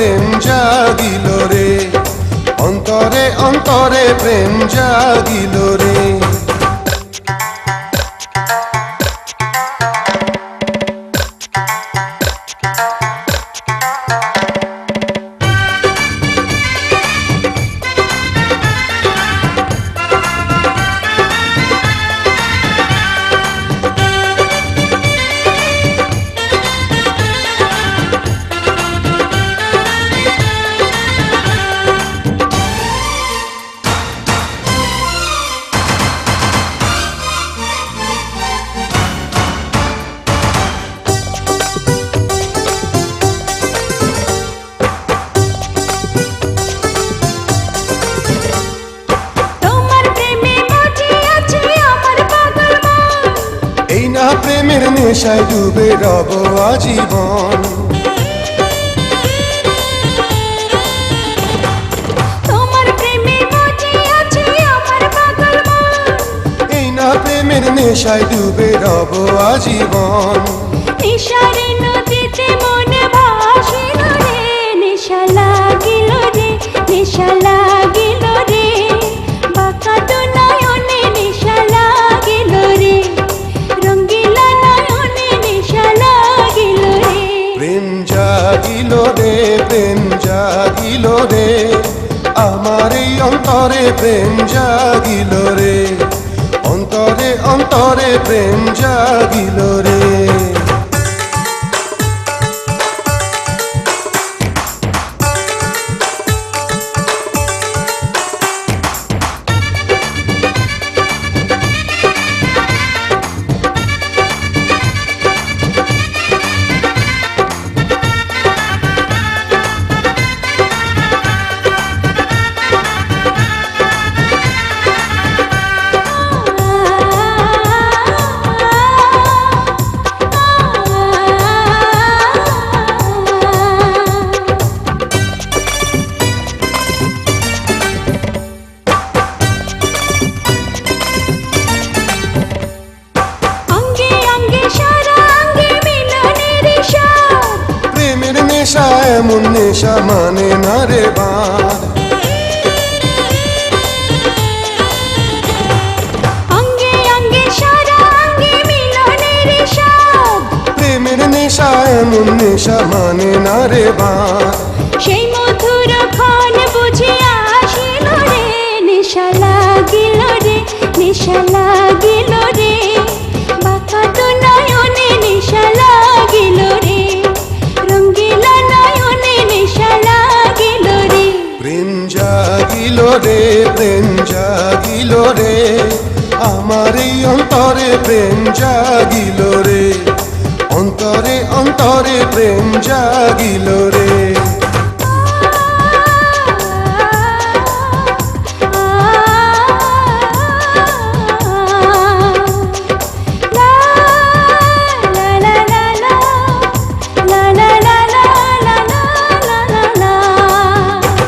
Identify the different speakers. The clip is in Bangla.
Speaker 1: প্রেম জাগিল রে, অন্তরে অন্তরে প্রেম জাগিল রে। প্রেমের নেশায় ডুবে রব আজীবন,
Speaker 2: তোমার প্রেমে মজে আছে আমার পাগল মন।
Speaker 1: এই না প্রেমের নেশায় ডুবে রব আজীবন।
Speaker 2: নেশারে নদীতে মন ভাসিল রে, নেশা লাগিল রে, নেশা লাগিল রে, বাঁকা তো নয়নে নেশা লাগিল রে, রঙ্গিলা নয়নে নেশা লাগিল রে।
Speaker 1: প্রেম জাগিল রে, প্রেম জাগিল রে, আমার এই অন্তরে প্রেম জাগিল রে, অন্তরে অন্তরে প্রেম জাগিল রে। নেশা এমন নেশা মানে না রে বাঁধ,
Speaker 2: অঙ্গে অঙ্গে সারা অঙ্গে মিলনের স্বাদ।
Speaker 1: প্রেমের নেশা এমন নেশা মানে না রে বাঁধ।
Speaker 2: সেই মধুর ক্ষণ বুঝে আসিল রে, নেশা লাগিল রে, নেশা লাগিল রে, বাঁকা তো নয়নে নেশা লাগিল রে, রঙ্গিলা নয়নে নেশা লাগিল রে।
Speaker 1: প্রেম জাগিল রে, প্রেম জাগিল রে, আমার এই অন্তরে প্রেম জাগিল রে, অন্তরে অন্তরে প্রেম জাগিল রে।